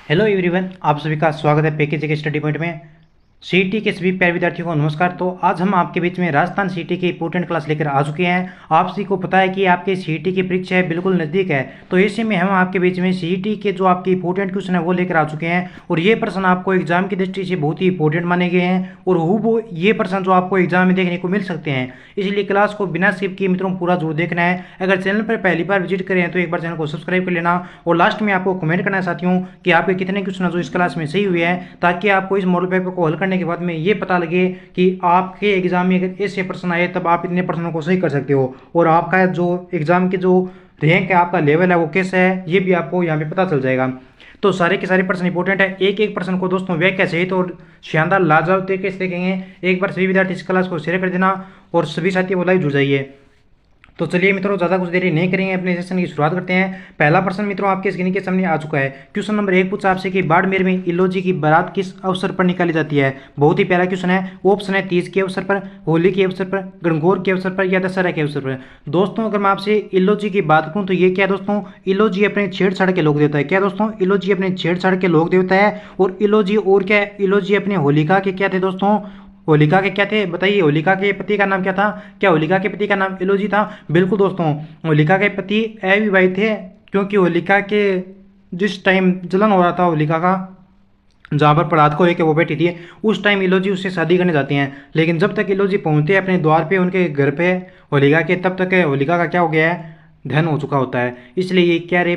Hello everyone, आप सभी का स्वागत है पैकेज के स्टडी पॉइंट में। सीईटी के सभी प्यारे विद्यार्थियों को नमस्कार। तो आज हम आपके बीच में राजस्थान सीईटी की इंपॉर्टेंट क्लास लेकर आ चुके हैं। आप सभी को पता है कि आपके सीईटी की परीक्षा है बिल्कुल नज़दीक है, तो ऐसे में हम आपके बीच में सीईटी के जो आपके इंपॉर्टेंट क्वेश्चन है वो लेकर आ चुके हैं। और ये प्रश्न आपको एग्जाम की दृष्टि से बहुत ही इंपॉर्टेंट माने गए हैं और वो ये प्रश्न जो आपको एग्जाम में देखने को मिल सकते हैं। इसलिए क्लास को बिना स्किप किए मित्रों पूरा जरूर देखना है। अगर चैनल पर पहली बार विजिट करें तो एक बार चैनल को सब्सक्राइब कर लेना और लास्ट में आपको कमेंट करना है साथियों कि आपके कितने क्वेश्चन जो इस क्लास में सही हुए हैं, ताकि आपको इस मॉडल पेपर को हल करने के बाद में ये पता लगे कि आपके एग्जाम में अगर ऐसे प्रश्न आए तब आप इतने प्रश्नों को सही कर सकते हो और आपका जो एग्जाम की जो रैंक है, आपका लेवल है वो कैसा है, ये भी आपको यहाँ पे पता चल जाएगा। तो सारे के सारे प्रश्न इंपॉर्टेंट है। एक एक प्रश्न को दोस्तों व्याख्या सहित और शानदार लाजवाब तरीके से देखेंगे। एक बार सभी विद्यार्थी इस क्लास को शेयर कर देना और सभी साथी वो लाइव जुड़ जाइए। तो चलिए मित्रों, ज़्यादा कुछ देरी नहीं करेंगे, अपने सेशन की शुरुआत करते हैं। पहला प्रश्न मित्रों आपके स्क्रीन के सामने आ चुका है। क्वेश्चन नंबर 1 पूछा आपसे कि बाड़मेर में इलोजी की बारात किस अवसर पर निकाली जाती है। बहुत ही प्यारा क्वेश्चन है। ऑप्शन है तीज के अवसर पर, होली के अवसर पर, गणगौर के अवसर पर या दशहरा के अवसर पर। दोस्तों अगर मैं आपसे इलोजी की बात करूँ तो ये क्या है दोस्तों, इलोजी अपने छेड़छाड़ के लोक देवता है। क्या दोस्तों, इलोजी अपने छेड़छाड़ के लोक देवता है। और इलोजी और क्या है, इलोजी अपने होलिका के क्या थे दोस्तों, होलिका के क्या थे बताइए। होलिका के पति का नाम क्या था? क्या होलिका के पति का नाम इलोजी था? बिल्कुल दोस्तों, होलिका के पति अविवाहित थे, क्योंकि होलिका के जिस टाइम जलन हो रहा था होलिका का, जहाँ पर परात को लेकर वो बैठी थी, उस टाइम इलोजी उससे शादी करने जाते हैं। लेकिन जब तक इलोजी पहुंचते हैं अपने द्वार पे उनके घर पे होलिका के, तब तक होलिका का क्या हो गया है, धन हो चुका होता है। इसलिए ये क्या रे,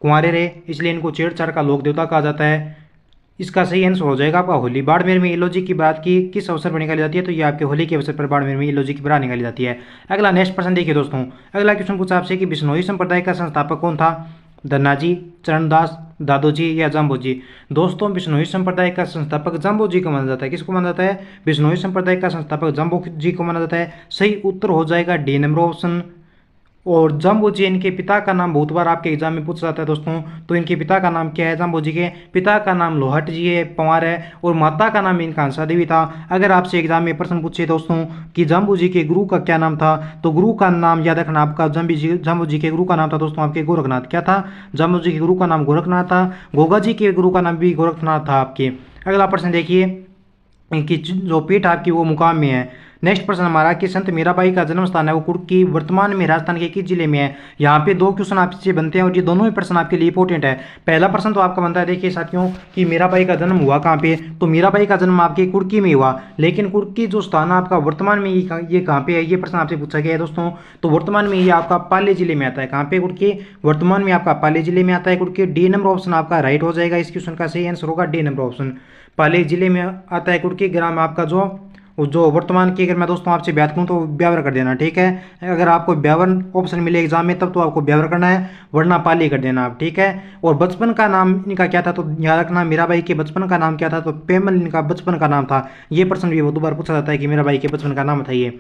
कुंवारे रे, इसलिए इनको छेड़छाड़ का लोक देवता कहा जाता है। इसका सही आंसर हो जाएगा आपका होली। बाड़मेर में इलोजी की बात की किस अवसर पर निकाली जाती है, तो ये आपके होली के अवसर पर बाड़मेर में इलोजी की बारात निकाली जाती है। अगला नेक्स्ट प्रश्न देखिए दोस्तों। अगला क्वेश्चन पूछा आपसे कि बिश्नोई संप्रदाय का संस्थापक कौन था। धन्नाजी, चरणदास, दादोजी या जाम्बोजी। दोस्तों बिश्नोई संप्रदाय का संस्थापक जाम्बोजी को माना जाता है। किसको माना जाता है? बिश्नोई संप्रदाय का संस्थापक जाम्बोजी को माना जाता है। सही उत्तर हो जाएगा डी नंबर ऑप्शन। और जाम्बोजी, इनके पिता का नाम बहुत बार आपके एग्जाम में पूछा जाता है दोस्तों। तो इनके पिता का नाम क्या है? जाम्बोजी के पिता का नाम लोहट जी है, पंवार है, और माता का नाम इनका हंसा देवी था। अगर आपसे एग्जाम में प्रश्न पूछे दोस्तों कि जाम्बोजी के गुरु का क्या नाम था, तो गुरु का नाम याद रखना आपका, जाम्बोजी के गुरु का नाम था दोस्तों आपके गोरखनाथ। क्या था? जाम्बोजी के गुरु का नाम गोरखनाथ था। गोगा जी के गुरु का नाम भी गोरखनाथ था आपके। अगला प्रश्न देखिए, इनकी जो पीठ आपकी वो मुकाम में है। नेक्स्ट प्रश्न हमारा कि संत मीराबाई का जन्म स्थान है वो कुर्की, वर्तमान में राजस्थान के किस जिले में है। यहाँ पे दो क्वेश्चन आपसे बनते हैं और ये दोनों ही प्रश्न आपके लिए इंपॉर्टेंट है। पहला प्रश्न तो आपका बनता है, देखिए साथियों, कि मीराबाई का जन्म हुआ कहाँ पे, तो मीराबाई का जन्म आपके कुर्की में हुआ। लेकिन कुर्की जो स्थान आपका वर्तमान में ये कहाँ पे है, ये प्रश्न आपसे पूछा गया है दोस्तों। तो वर्तमान में ये आपका पाली जिले में आता है। कहाँ पे कुर्की? वर्तमान में आपका पाली जिले में आता है कुर्की। डी नंबर ऑप्शन आपका राइट हो जाएगा। इस क्वेश्चन का सही आंसर होगा डी नंबर ऑप्शन। पाली जिले में आता है कुर्की। ग्राम आपका जो वर्तमान की अगर मैं दोस्तों आपसे बात करूँ तो ब्यावर कर देना, ठीक है। अगर आपको ब्यावर ऑप्शन मिले एग्जाम में तब तो आपको ब्यावर करना है, वरना पाली कर देना आप, ठीक है। और बचपन का नाम इनका क्या था, तो याद रखना मीराबाई के बचपन का नाम क्या था, तो पेमल इनका बचपन का नाम था। ये प्रश्न भी बहुत बार पूछा जाता है कि मीराबाई के बचपन का नाम था ये।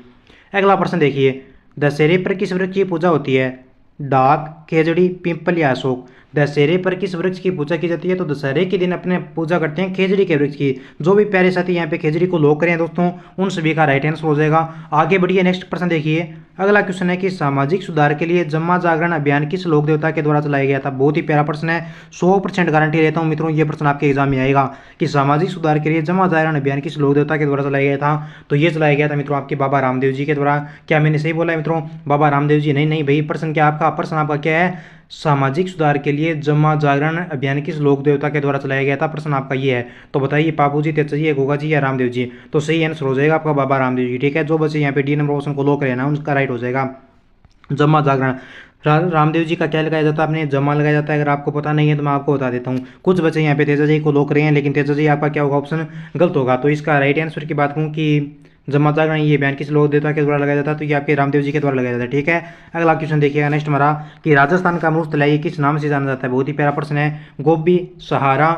अगला प्रश्न देखिए, दशहरे पर किस वृक्ष की पूजा होती है। डाक, खेजड़ी, पिंपल या अशोक। दशहरे पर किस वृक्ष की पूजा की जाती है, तो दशहरे के दिन अपने पूजा करते हैं खेजड़ी के वृक्ष की। जो भी प्यारे साथी यहाँ पे खेजड़ी को लॉक करें दोस्तों, उन सभी का राइट आंसर हो जाएगा। आगे बढ़िए, नेक्स्ट प्रश्न देखिए। अगला क्वेश्चन है कि सामाजिक सुधार के लिए जम्मा जागरण अभियान किस लोक देवता के द्वारा चलाया गया था। बहुत ही प्यारा प्रश्न है, 100% गारंटी लेता हूँ मित्रों ये प्रश्न आपके एग्जाम में आएगा कि सामाजिक सुधार के लिए जम्मा जागरण अभियान किस लोक देवता के द्वारा चलाया गया था। तो ये चलाया गया था मित्रों आपके बाबा रामदेव जी के द्वारा। क्या मैंने सही बोला है मित्रों? बाबा रामदेव जी? नहीं भाई, प्रश्न क्या आपका, प्रश्न आपका क्या है, सामाजिक सुधार के लिए जम्मा जागरण अभियान किस लोक देवता के द्वारा चलाया गया था, प्रश्न आपका ये है। तो बताइए बापू जी, तेजा जी, गोगा जी या रामदेव जी। तो सही आंसर हो जाएगा आपका बाबा रामदेव जी, ठीक है। जो बच्चे यहाँ पे डी नंबर ऑप्शन को लॉक रहना उनका राइट हो जाएगा जम्मा जागरण। रामदेव जी का क्या लगाया जाता है, आपने जमा लगाया जाता है। अगर आपको पता नहीं है तो मैं आपको बता देता हूँ। कुछ बच्चे यहाँ पे तेजा जी को लॉक रहे हैं, लेकिन तेजा जी आपका क्या होगा, ऑप्शन गलत होगा। तो इसका राइट आंसर की बात करूँ कि जमा जागरण ये बयान किस लोक देवता के द्वारा लगाया जाता है, तो ये आपके रामदेव जी के द्वारा लगाया जाता है, ठीक है। अगला क्वेश्चन देखिएगा नेक्स्ट हमारा कि राजस्थान का मरुस्थल है ये किस नाम से जाना जाता है। बहुत ही प्यारा प्रश्न है। गोबी, सहारा,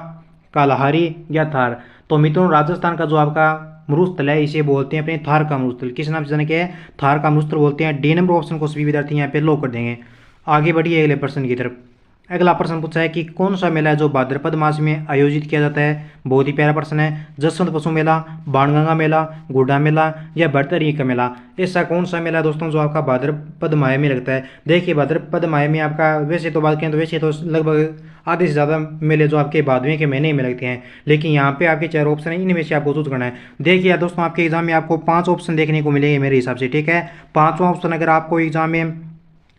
कालाहारी या थार। तो मित्रों राजस्थान का जो आपका मरुस्थल है इसे बोलते हैं अपने थार का मरुस्थल। किस नाम से जाना क्या है? थार का मरुस्थल बोलते हैं। डी नंबर ऑप्शन को सभी विद्यार्थी यहाँ पे लॉक कर देंगे। आगे बढ़िए अगले प्रश्न की तरफ। अगला प्रश्न पूछा है कि कौन सा मेला है जो भाद्रपद मास में आयोजित किया जाता है। बहुत ही प्यारा प्रश्न है। जसवंत पशु मेला, बाणगंगा मेला, गुड्डा मेला या भरतरी का मेला, ऐसा कौन सा मेला है दोस्तों जो आपका भाद्रपद माह में लगता है। देखिए भाद्रपद माह में आपका वैसे तो बात करें तो वैसे तो लगभग आधे से ज़्यादा मेले जो आपके भादवे के महीने में लगते हैं, लेकिन यहाँ पे आपके 4 ऑप्शन है, इनमें से आपको चूज करना है। देखिए दोस्तों आपके एग्जाम में आपको 5 ऑप्शन देखने को मिलेंगे मेरे हिसाब से, ठीक है। 5वां ऑप्शन अगर आपको एग्जाम में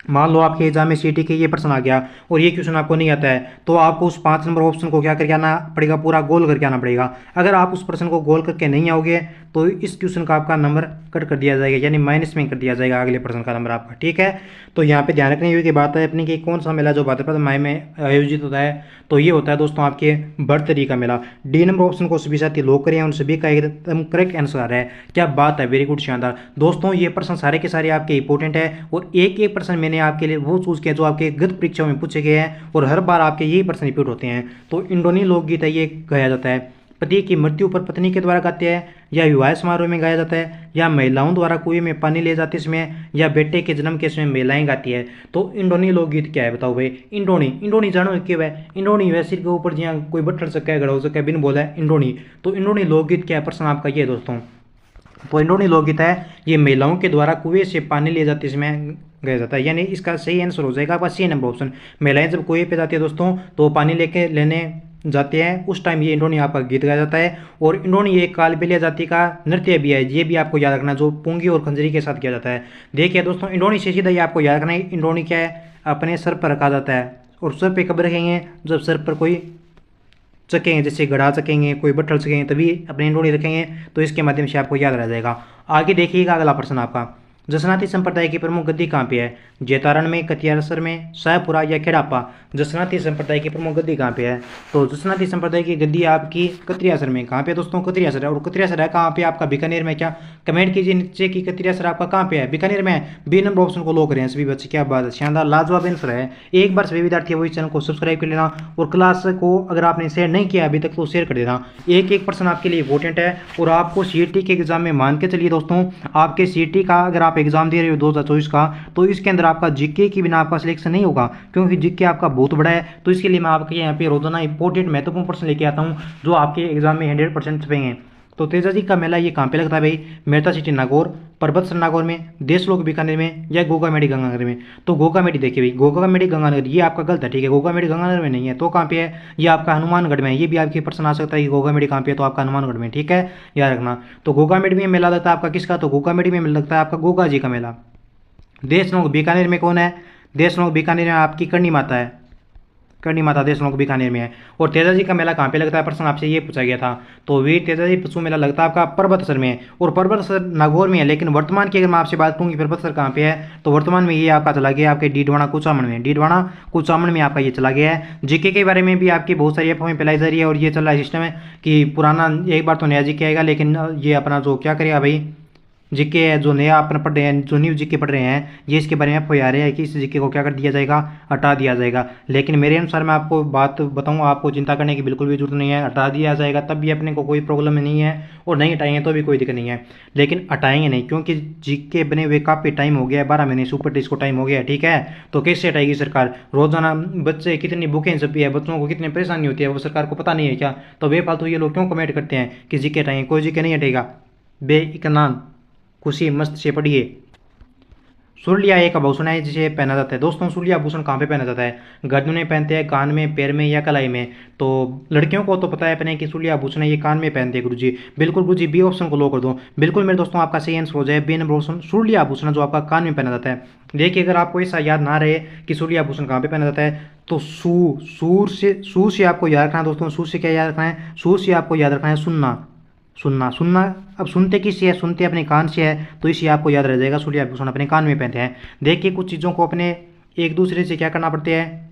मान लो आपके एग्जाम में सीटी के ये प्रश्न आ गया और ये क्वेश्चन आपको नहीं आता है, तो आपको उस 5 नंबर ऑप्शन को क्या करके आना पड़ेगा, पूरा गोल करके आना पड़ेगा। अगर आप उस प्रश्न को गोल करके नहीं आओगे तो इस क्वेश्चन का आपका नंबर कट कर दिया जाएगा, यानी माइनस में कर दिया जाएगा अगले प्रश्न का नंबर आपका, ठीक है। तो यहाँ पे ध्यान रखने की बात है अपनी कि कौन सा मेला जो भाद्रपद माह में आयोजित होता है, तो ये होता है दोस्तों आपके भरतरी का मेला। डी नंबर ऑप्शन को सभी साथी लोग करें, उन सभी का एकदम करेक्ट आंसर है। क्या बात है, वेरी गुड, शानदार। दोस्तों ये प्रश्न सारे के सारे आपके इंपॉर्टेंट है और एक एक प्रश्न मैंने आपके लिए वो चूज किया जो आपके गत परीक्षाओं में पूछे गए हैं और हर बार आपके यही प्रश्न रिपीट होते हैं। तो इंडोनी लोकगीत है, ये गाया जाता है पति की मृत्यु पर पत्नी के द्वारा गाते हैं, या विवाह समारोह में गाया जाता है, या महिलाओं द्वारा कुएं में पानी ले जाते समय, या बेटे के जन्म के समय महिलाएं गाती है। तो इंडोनी लोकगीत क्या है बताओ भाई। इंडोनी जानो क्यों है। इंडोनी वह सिर के ऊपर जहाँ कोई बट्ठल सका है, गड़ा हो सका है, बिन बोला है इंडोनी। तो इंडोनी लोकगीत क्या है, प्रश्न आपका ये है दोस्तों। तो इंडोनी लोकगीत है ये महिलाओं के द्वारा कुएं से पानी ले जाते समय गाया जाता है, यानी इसका सही आंसर हो जाएगा आपका सी नंबर ऑप्शन। महिलाएं जब कुएं पे जाती है दोस्तों तो पानी लेके लेने जाते हैं, उस टाइम ये इंडोनी आपका गीत गाया जाता है। और इंडोनी एक कालबेलिया जाति का नृत्य भी है, ये भी आपको याद रखना, जो पुंगी और खंजरी के साथ किया जाता है। देखिए दोस्तों इंडोनी से सीधा ये आपको याद रखना है, इंडोनी क्या है, अपने सर पर रखा जाता है। और सर पे कब रखेंगे, जब सर पर कोई चकेंगे, जैसे घड़ा चकेंगे, कोई बट्ठल चकेंगे, तभी अपने इंडोनी रखेंगे। तो इसके माध्यम से आपको याद रह जाएगा। आगे देखिएगा अगला प्रश्न आपका, जसनाती संप्रदाय की प्रमुख गद्दी कहाँ पे है। जेतारण में, कतियासर में, शाहपुरा या खेड़ापा। जसनाती संप्रदाय की प्रमुख गद्दी कहाँ पे है, तो जसनाती संप्रदाय की गद्दी आपकी कतरियासर में। कहाँ पे दोस्तों, कतरियासर है। और कतरियासर है कहाँ पे आपका, बीकानेर में। क्या, कमेंट कीजिए नीचे कि कतरियासर आपका कहाँ पे है, बीकानेर में। बी नंबर ऑप्शन को लो करें सभी बच्चे, क्या बात है, शानदार, लाजवाब आंसर है। एक बार सभी विद्यार्थी वो इस चैनल को सब्सक्राइब कर लेना और क्लास को अगर आपने शेयर नहीं किया अभी तक तो शेयर कर देना। एक एक पर्सन आपके लिए इंपॉर्टेंट है और आपको सीईटी के एग्जाम में मान के चलिए दोस्तों, आपके सीईटी का अगर आप एग्जाम दे रहे हो 2024 का, तो इसके अंदर आपका जीके की बिना आपका सिलेक्शन नहीं होगा, क्योंकि जीके आपका बहुत बड़ा है। तो इसके लिए मैं आपके यहाँ पे रोजाना इंपॉर्टेंट महत्वपूर्ण प्रश्न लेके आता हूँ जो आपके एग्जाम में 100% छपेंगे। तो तेजा जी का मेला ये कहाँ पे लगता है भाई, मेहता सिटी नागौर, पर्वत नागौर में, देशलोक बीकानेर में, या गोगामेडी गंगानगर में। तो गोगामेडी देखिए भाई, गोगामेडी गंगानगर ये आपका गलत है, ठीक है। गोगामेडी गंगानगर में नहीं है, तो कहाँ पे है, ये आपका हनुमानगढ़ में है। ये भी आपके प्रश्न आ सकता है कि गोगामेडी कहाँ पे है, तो आपका हनुमानगढ़ में, ठीक है, याद रखना। तो गोगामेडी में मेला लगता है आपका किसका, तो गोगामेडी में लगता है आपका गोगा जी का मेला। देशलोक बीकानेर में कौन है, देशलोक बीकानेर में आपकी करणी माता है, करणी माता देशलोक बीकानेर में है। और तेजाजी का मेला कहाँ पे लगता है, प्रश्न आपसे ये पूछा गया था। तो वीर तेजाजी पशु मेला लगता है आपका पर्वतसर में, और पर्वतसर नागौर में है। लेकिन वर्तमान की अगर मैं आपसे बात करूँ कि पर्वतसर कहाँ पे है, तो वर्तमान में ये आपका चला गया आपके डीडवाना कुचामन में, डीडवाना कुचामन में आपका ये चला गया है। जीके के बारे में भी आपकी बहुत सारी अफवाहें फैलाई जा रही है और ये चल रहा है सिस्टम है कि पुराना एक बार तो नया जीके आएगा, लेकिन ये अपना जो क्या करेगा भाई, जीके है जो नया अपना पढ़ रहे हैं, जो न्यू जीके पढ़ रहे हैं, ये इसके बारे में आपको आ रहा है कि इस जीके को क्या कर दिया जाएगा, हटा दिया जाएगा। लेकिन मेरे अनुसार मैं आपको बात बताऊं, आपको चिंता करने की बिल्कुल भी जरूरत नहीं है। हटा दिया जाएगा तब भी अपने को कोई प्रॉब्लम नहीं है, और नहीं हटाएंगे तो भी कोई दिक्कत नहीं है। लेकिन हटाएंगे नहीं, क्योंकि जीके बने हुए काफ़ी टाइम हो गया है, 12 महीने सुपर टेस्ट को टाइम हो गया है, ठीक है। तो कैसे हटाएगी सरकार, रोजाना बच्चे कितनी बुकें छपी है, बच्चों को कितनी परेशानी होती है, वो सरकार को पता नहीं है क्या। तो बेफालतू ये लोग क्यों कमेंट करते हैं कि जीके हटाएंगे, कोई जीके नहीं हटेगा, बेइकनान खुशी मस्त से पढ़िए। सुरलिया एक आभूषण है जिसे पहना जाता है। दोस्तों सुरलिया आभूषण कहाँ पे पहना जाता है, गर्दन में पहनते हैं, कान में, पैर में, या कलाई में। तो लड़कियों को तो पता है अपने कि सुरलिया आभूषण है ये कान में पहनते हैं गुरुजी। बिल्कुल गुरुजी, बी ऑप्शन को लो कर दो। बिल्कुल मेरे दोस्तों आपका सही आंसर हो जाए बी नंबर ऑप्शन, सुरलिया आभूषण जो आपका कान में पहना जाता है। देखिए अगर आपको ऐसा याद ना रहे कि सुरलिया आभूषण कहाँ पे पहना जाता है, तो सूर से आपको याद रखना है दोस्तों। सूर से क्या याद रखना है, सूर से आपको याद रखना है सुनना, सुनना सुनना। अब सुनते किससे है, सुनते अपने कान से है, तो इसे आपको याद रह जाएगा, सूर्य आभूषण अपने कान में पहनते हैं। देखिए कुछ चीज़ों को अपने एक दूसरे से क्या करना पड़ता है,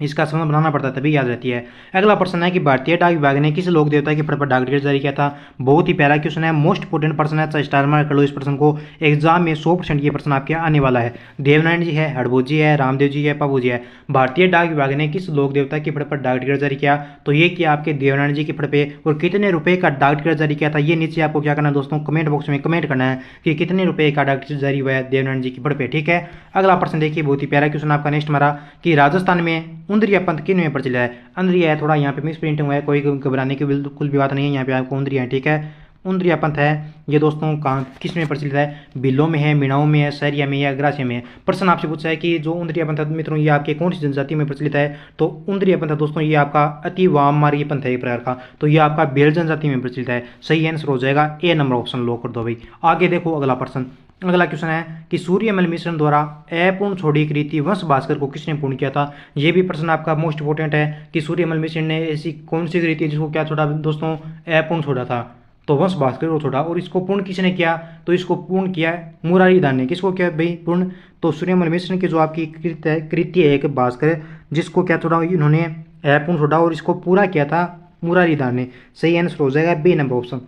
इसका संबंध बनाना पड़ता है, तभी याद रहती है। अगला प्रश्न है कि भारतीय डाक विभाग ने किस लोक देवता के पद पर डाक टिकट जारी किया था। बहुत ही प्यारा क्वेश्चन है, मोस्ट इंपोर्टेंट प्रश्न है, स्टार मार्क कर लो इस प्रश्न को। एग्जाम में 100% ये प्रश्न आपके आने वाला है। देवनारायण जी है, हड़बोज जी है, रामदेव जी है, पाबू जी है। भारतीय डाक विभाग ने किस लोक देवता के पद पर डाक टिकट जारी किया, तो ये किया आपके देवनारायण जी के पद पे। और कितने रुपए का डाक टिकट जारी किया था, ये नीचे आपको क्या करना है दोस्तों, कमेंट बॉक्स में कमेंट करना है कि कितने रुपए का डाक टिकट जारी हुआ है देवनारायण जी के पद पे, ठीक है। अगला प्रश्न देखिए, बहुत ही प्यारा क्वेश्चन आपका नेक्स्ट हमारा, कि राजस्थान में उंदरिया पंथ किन में प्रचलित है? अंदरिया है, थोड़ा यहाँ पे मिस प्रिंटिंग हुआ है, कोई घबराने की बिल्कुल भी बात नहीं है, यहाँ पे आपको उंदरिया है, ठीक है। उंदरिया पंथ है ये दोस्तों कहाँ किस में प्रचलित है? बिल्लों में है, मीणाओं में है, सहरिया में या ग्रासिया में है। प्रश्न आपसे पूछा है कि जो उंदरिया पंथ है मित्रों ये आपके कौन सी जनजाति में प्रचलित है? तो उंदरिया पंथ दोस्तों ये आपका अति वाममार्गी पंथ है एक प्रकार का, तो ये आपका भेल जनजाति में प्रचलित है। सही आंसर हो जाएगा ए नंबर ऑप्शन, लो कर दो भाई। आगे देखो अगला प्रश्न। अगला क्वेश्चन है कि सूर्यमल मिश्रण द्वारा अपूर्ण छोड़ी रीति वंश भास्कर को किसने पूर्ण किया था? ये भी प्रश्न आपका मोस्ट इंपोर्टेंट है कि सूर्यमल मिश्रण ने ऐसी कौन सी रीति जिसको क्या छोड़ा दोस्तों? अपूर्ण छोड़ा था, तो वंश भास्कर को छोड़ा। और इसको पूर्ण किसने किया? तो इसको पूर्ण किया मुरारी दान ने। किसको किया भाई पूर्ण? तो सूर्यमल मिश्रण की जो आपकी कृति है एक भास्कर, जिसको क्या छोड़ा इन्होंने? अपूर्ण छोड़ा, और इसको पूरा किया था मुरारी दान ने। सही आंसर हो जाएगा बी नंबर ऑप्शन।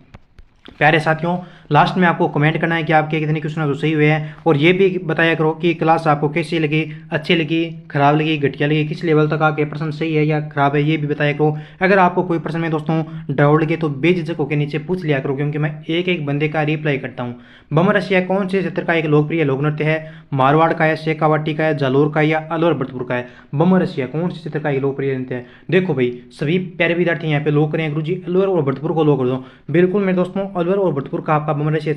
प्यारे साथियों लास्ट में आपको कमेंट करना है कि आपके कितने क्वेश्चन तो सही हुए हैं, और ये भी बताया करो कि क्लास आपको कैसी लगी, अच्छी लगी, खराब लगी, घटिया लगी, किस लेवल तक आपके प्रश्न सही है या खराब है, ये भी बताया करो। अगर आपको कोई प्रश्न में दोस्तों डाउट लगे तो बेझिझक होकर नीचे पूछ लिया करो, क्योंकि मैं एक एक बंदे का रिप्लाई करता हूँ। बम रसिया कौन से क्षेत्र का एक लोकप्रिय लोक नृत्य है? मारवाड़ का है, शेखावाटी का है, जालोर का है या अलवर भरतपुर का है? बम रसिया कौन से क्षेत्र का एक लोकप्रिय नृत्य है? देखो भाई सभी प्यारे विद्यार्थी यहाँ पे लोग करें गुरुजी अलवर और भरतपुर को लो कर दो। बिल्कुल मेरे दोस्तों अलवर और भरतपुर का आपका बम रसिया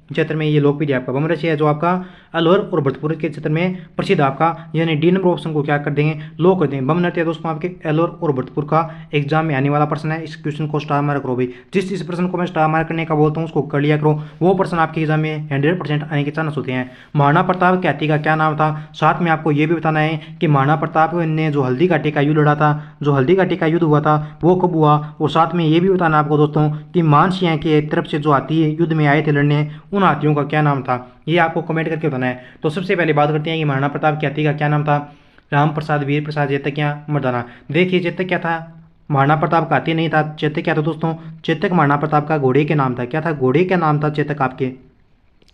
क्षेत्र में ये लोकप्रिय आपका बम रसिया है, जो आपका अलवर और भरतपुर के क्षेत्र में प्रसिद्ध आपका, यानी डी नंबर ऑप्शन को क्या कर देंगे? लो कर देंगे। बम नृत्य दोस्तों आपके अलवर और भरतपुर का एग्जाम में आने वाला प्रश्न है। इस क्वेश्चन को स्टार मार्क करो भाई। जिस प्रश्न को मैं स्टार मार्क करने का बोलता हूँ उसको कर लिया करो, वो प्रश्न आपके एग्जाम में 100% आने के चांस होते हैं। महाराणा प्रताप के हाथी का क्या नाम था? साथ में आपको ये भी बताना है कि महाराणा प्रताप ने जो हल्दी घाटी का युद्ध लड़ा था, जो हल्दी घाटी का युद्ध हुआ था वो कब हुआ? और साथ में ये भी बताना आपको दोस्तों कि मानसिंह के तरफ से जो हाथी युद्ध में आए थे लड़ने, उन हाथियों का क्या नाम था? ये आपको कमेंट करके बताना है। तो सबसे पहले बात करते हैं कि महाराणा प्रताप के हाथी का क्या नाम था? राम प्रसाद, वीर प्रसाद, चेतक या मर्दाना। देखिए चेतक क्या था? महाराणा प्रताप का हाथी नहीं था। चेतक क्या था दोस्तों? चेतक महाराणा प्रताप का घोड़े के नाम था। क्या था? घोड़े का नाम था चेतक आपके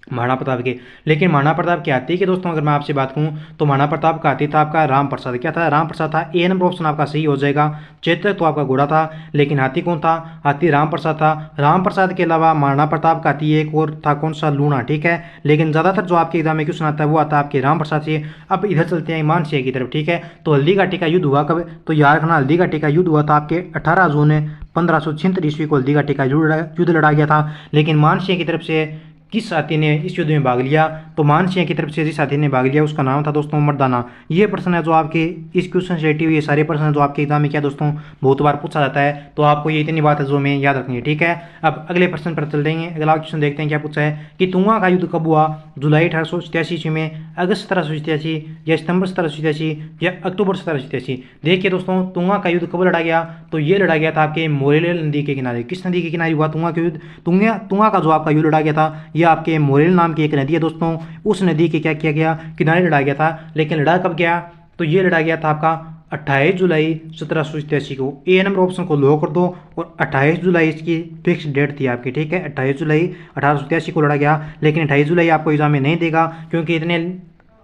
महाराणा प्रताप के। लेकिन महाराणा प्रताप के हाथी के दोस्तों अगर मैं आपसे बात करूं तो महाराणा प्रताप का हाथी था आपका राम प्रसाद। क्या था? राम प्रसाद था। ए नंबर ऑप्शन आपका सही हो जाएगा। चेतक तो आपका घोड़ा था, लेकिन हाथी कौन था? हाथी राम प्रसाद था। राम प्रसाद के अलावा महाराणा प्रताप का हाथी एक और था, कौन सा? लूणा, ठीक है। लेकिन ज़्यादातर जो आपके एग्जाम में क्वेश्चन आता है वो आता है आपके राम प्रसाद से। अब इधर चलते हैं मानसिंह की तरफ, ठीक है। तो हल्दी घाटी का युद्ध हुआ कब? तो याद रखना हल्दी घाटी का युद्ध हुआ था आपके 18 जून 1576 ईस्वी को हल्दी घाटी का युद्ध लड़ा गया था। लेकिन मानसिंह की तरफ से किस हाथी ने इस युद्ध में भाग लिया? तो मानसिंह की तरफ से जिस हाथी ने भाग लिया उसका नाम था दोस्तों मर्दाना। ये प्रश्न है जो आपके इस क्वेश्चन से रिलेटेड, ये सारे प्रश्न जो आपके एग्जाम में क्या दोस्तों बहुत बार पूछा जाता है, तो आपको ये इतनी बात है जो हमें याद रखनी है, ठीक है। अब अगले प्रश्न पर चल देंगे। अगला क्वेश्चन देखते हैं क्या पूछा है कि तुंगा का युद्ध कब हुआ? जुलाई 1887 ईस्वी में, अगस्त 1787 या सितंबर 1787 या अक्टूबर 1787? देखिए दोस्तों तुंगा का युद्ध कब लड़ा गया? तो ये लड़ा गया था आपके मोरेल नदी के किनारे। किस नदी के किनारे हुआ तुंगा का युद्ध? तुंगा का जो आपका युद्ध लड़ा गया था यह आपके मोरेल नाम की एक नदी है दोस्तों, उस नदी के क्या किया गया? किनारे लड़ा गया था। लेकिन लड़ा कब गया? तो ये लड़ा गया था आपका 28 जुलाई 1787 को। ए नंबर ऑप्शन को लो कर दो, और 28 जुलाई इसकी फिक्स डेट थी आपकी, ठीक है। 28 जुलाई 1887 को लड़ा गया। लेकिन 28 जुलाई आपको एग्जाम में नहीं देगा, क्योंकि इतने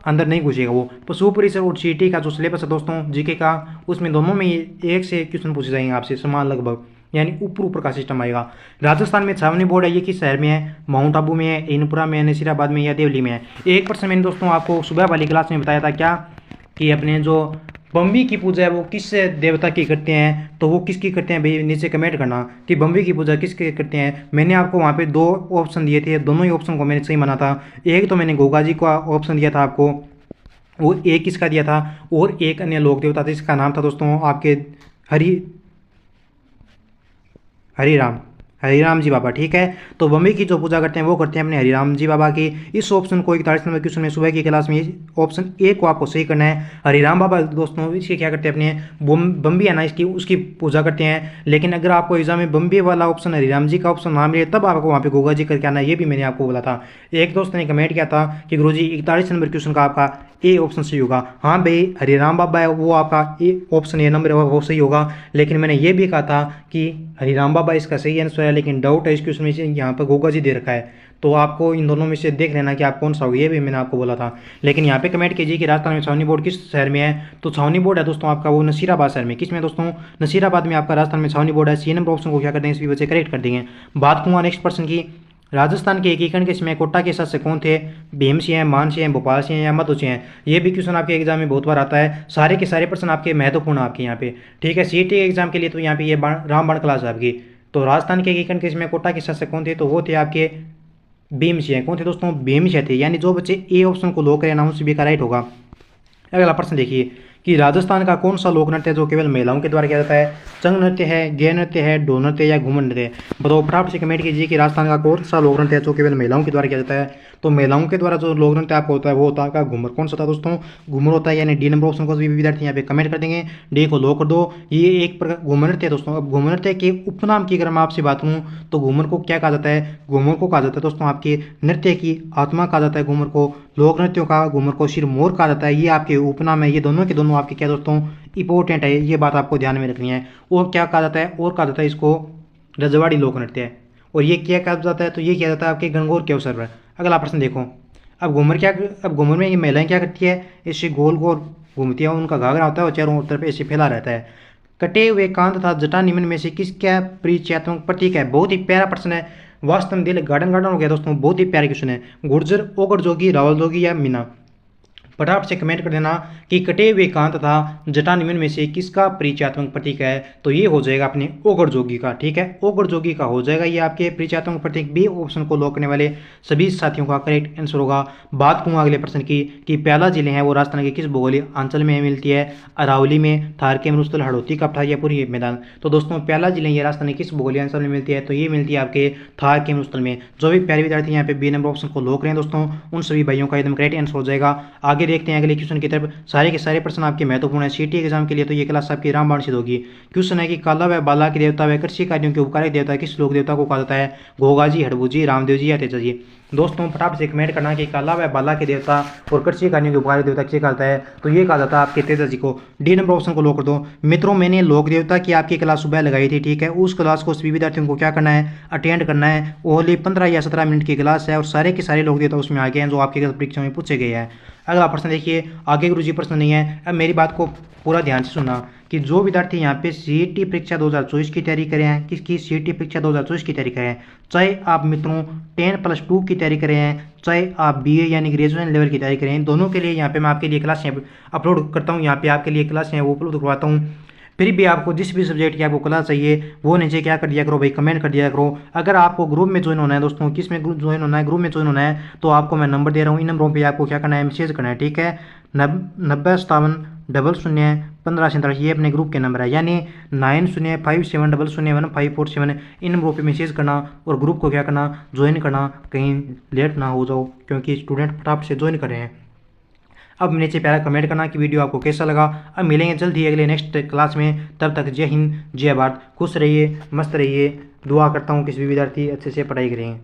अंदर नहीं घुसेगा वो। पशु परिसर और सीटी का जो सिलेबस है दोस्तों जीके का, उसमें दोनों में एक से क्वेश्चन पूछे जाएंगे आपसे समान लगभग, यानी ऊपर का सिस्टम आएगा। राजस्थान में छावनी बोर्ड है, ये किस शहर में है? माउंट आबू में है, इनपुरा में है, नसीराबाद में या देवली में है? एक प्रश्न मैंने दोस्तों आपको सुबह वाली क्लास में बताया था क्या कि अपने जो बम्बी की पूजा है वो किस देवता की करते हैं? तो वो किसकी करते हैं भाई? नीचे कमेंट करना कि बम्बी की पूजा किसके करते हैं। मैंने आपको वहाँ पे 2 ऑप्शन दिए थे, दोनों ही ऑप्शन को मैंने सही माना था। एक तो मैंने गोगा जी का ऑप्शन दिया था आपको, वो एक किसका दिया था, और एक अन्य लोक देवता था, इसका नाम था दोस्तों आपके हरिराम जी बाबा, ठीक है। तो बम्बी की जो पूजा करते हैं वो करते हैं अपने हरिराम जी बाबा की। इस ऑप्शन को 41 नंबर क्वेश्चन में सुबह की क्लास में ऑप्शन ए को आपको सही करना है। हरिराम बाबा दोस्तों इसके क्या करते हैं? अपने बम्बी है ना इसकी, उसकी पूजा करते हैं। लेकिन अगर आपको एग्जाम में बम्बी वाला ऑप्शन हरिराम जी का ऑप्शन ना मिले तब आपको वहाँ पे गोगा जी करके आना है, ये भी मैंने आपको बोला था। एक दोस्त ने कमेंट किया था कि गुरुजी 41 नंबर क्वेश्चन का आपका ए ऑप्शन सही होगा। हाँ भाई हरिराम बाबा है वो आपका ए ऑप्शन ए नंबर वो सही होगा। लेकिन मैंने ये भी कहा था कि हरिराम बाबा इसका सही आंसर है, लेकिन डाउट है इस क्वेश्चन में से, यहाँ पर गोगा जी दे रखा है। तो आपको इन दोनों में से देख लेना कि आप कौन सा होगा, ये भी मैंने आपको बोला था। लेकिन यहाँ पे कमेंट कीजिए कि राजस्थान में छावनी बोर्ड किस शहर में है? तो छावनी बोर्ड है दोस्तों आपका वो नसीराबाद शहर में। किस में दोस्तों? नसीराबाद में आपका राजस्थान में छावनी बोर्ड है। सी नंबर ऑप्शन को क्या कर देंगे? इसकी वजह से करेक्ट कर देंगे। बात करूँगा नेक्स्ट पर्सन की, राजस्थान के एकीकरण के समय कोटा के सदस्य कौन थे? भीम सिंह हैं, मान सिंह हैं, भोपाल सिंह हैं या मधु सिंह हैं। ये भी क्वेश्चन आपके एग्जाम में बहुत बार आता है। सारे के सारे प्रश्न आपके महत्वपूर्ण आपके यहाँ पे, ठीक है। सीईटी एग्जाम के लिए तो यहाँ पे ये रामबाण क्लास है आपकी। तो राजस्थान के एकीकरण के समय कोटा के सदस्य कौन थे? तो वो थे आपके भीम सिंह। कौन थे दोस्तों? भीम सिंह थे। यानी जो बच्चे ए ऑप्शन को लॉक करें ना, उन सभी का राइट होगा। अगला प्रश्न देखिए कि राजस्थान का कौन सा लोक नृत्य जो केवल महिलाओं के द्वारा किया जाता है? चंग नृत्य है, गै नृत्य है, डो नृत्य या घूमर नृत्य? बताओ, फटाफट से कमेंट कीजिए कि राजस्थान का कौन सा लोक नृत्य है जो केवल महिलाओं के द्वारा किया जाता है। तो महिलाओं के द्वारा जो लोक नृत्य आपको होता है वो होता है आपका घूमर। कौन सा था दोस्तों? घूमर होता है। यानी डी नंबर ऑप्शन को भी विद्यार्थी यहाँ पे कमेंट कर देंगे, डी को लॉक कर दो। ये एक प्रकार घूमर नृत्य है दोस्तों। अब घूमर नृत्य के उपनाम की अगर मैं आपसे बात करूँ तो घूमर को क्या कहा जाता है? घूमर को कहा जाता है दोस्तों आपके नृत्य की आत्मा कहा जाता है घूमर को। लोक नृत्यों का घूमर को सिरमौर कहा जाता है। ये आपके उपनाम है। ये दोनों के दोनों आपके क्या दोस्तों? इंपॉर्टेंट है। ये बात आपको ध्यान में रखनी है। और क्या कहा जाता है? और कहा जाता है इसको रजवाड़ी लोक नृत्य है। और ये क्या कहा जाता है? तो ये किया जाता है आपके गणगौर के अवसर पर। अगला प्रश्न देखो। अब घूमर में ये महिलाएं क्या करती है? ऐसे गोल गोल घूमती है। उनका घाघरा होता है और चारों तरफ ऐसे फैला रहता है। कटे हुए कांत तथा जटा निम्न में से किसका परिचयात्मक प्रतीक है? बहुत ही प्यारा प्रश्न है। वास्तव दिल गार्डन गार्डन हो गया दोस्तों। बहुत ही प्यारा क्वेश्चन है। गुर्जर, ओगड़ जोगी, रावल जोगी या मीना? फटाफट से कमेंट कर देना कि कटे हुए कांत तथा जटा निम्न में से किसका परिचयात्मक प्रतीक है? तो ये हो जाएगा अपने ओगड़ जोगी का, ठीक है। ओगड़ जोगी का हो जाएगा ये आपके परिचयात्मक प्रतीक। बी ऑप्शन को लॉक करने वाले सभी साथियों का करेक्ट आंसर होगा। बात करूँ अगले प्रश्न की कि प्याला जिले हैं वो राजस्थान के किस भौगोलिक अंचल में मिलती है? अरावली में, थार के मरुस्थल, हड़ौती का पठार या पूर्वी मैदान? तो दोस्तों प्याला जिले ये राजस्थान के किस भौगोलिक अंचल में मिलती है? तो ये मिलती है आपके थार के मरुस्थल में। जो भी प्यारे विद्यार्थी यहाँ पे बी नंबर ऑप्शन को लॉक करें दोस्तों, उन सभी भाइयों का एकदम करेक्ट आंसर हो जाएगा। आगे देखते हैं अगले क्वेश्चन की तरफ। सारे के सारे प्रश्न आपके महत्वपूर्ण है। सीटी एग्जाम के लिए तो ये क्लास आपकी रामबाण सिद्ध होगी। क्वेश्चन है कि काला व बाला के देवता व कृषि कार्यों के उपकारक देवता किस लोक देवता को कहा जाता है? घोगा जी, हड़बू जी, रामदेव जी या तेजा जी? दोस्तों फटाफट से कमेंट करना कि काला व बाला के देवता और कृषि कार्यों के उपकारक देवता किसे कहा जाता है? तो ये कहा जाता है आपके तेजा जी को। डी नंबर ऑप्शन को लॉक कर दो। मित्रों, मैंने लोक देवता की आपकी क्लास सुबह लगाई थी, ठीक है। उस क्लास को सभी विद्यार्थियों को क्या करना है? अटेंड करना है। ओनली 15 या 17 मिनट की क्लास है और सारे के सारे लोक देवता उसमें आ गए हैं जो आपके परीक्षा में पूछे गए हैं। अगला प्रश्न देखिए। आगे गुरुजी प्रश्न नहीं है। अब मेरी बात को पूरा ध्यान से सुनना कि जो विद्यार्थी यहाँ पे सीईटी परीक्षा 2024 की तैयारी करें हैं, किसकी सीईटी परीक्षा 2024 की तैयारी करें, चाहे आप मित्रों 10+2 की तैयारी करें हैं, चाहे आप बीए यानी ग्रेजुएशन लेवल की तैयारी करें, दोनों के लिए यहाँ पे मैं आपके लिए क्लासें अपलोड करता हूँ। यहाँ पे आपके लिए क्लासें वो अपलोड करवाता हूँ। फिर भी आपको जिस भी सब्जेक्ट की आपको क्लास चाहिए वो नीचे क्या कर दिया करो भाई, कमेंट कर दिया करो। अगर आपको ग्रुप में ज्वाइन होना है दोस्तों, किस में ज्वाइन होना है? ग्रुप में ज्वाइन होना है तो आपको मैं नंबर दे रहा हूँ। इन नंबरों पे आपको क्या करना है? मैसेज करना है, ठीक है। 9057001547 ये अपने ग्रुप के नंबर है। यानी 9057001547 इन नंबरों पे मैसेज करना और ग्रुप को क्या करना? ज्वाइन करना। कहीं लेट ना हो जाओ क्योंकि स्टूडेंट फटाफट से ज्वाइन कर रहे हैं। अब नीचे प्यारा कमेंट करना कि वीडियो आपको कैसा लगा। अब मिलेंगे जल्द ही अगले नेक्स्ट क्लास में। तब तक जय हिंद, जय भारत। खुश रहिए, मस्त रहिए। दुआ करता हूँ किसी भी विद्यार्थी अच्छे से पढ़ाई करें।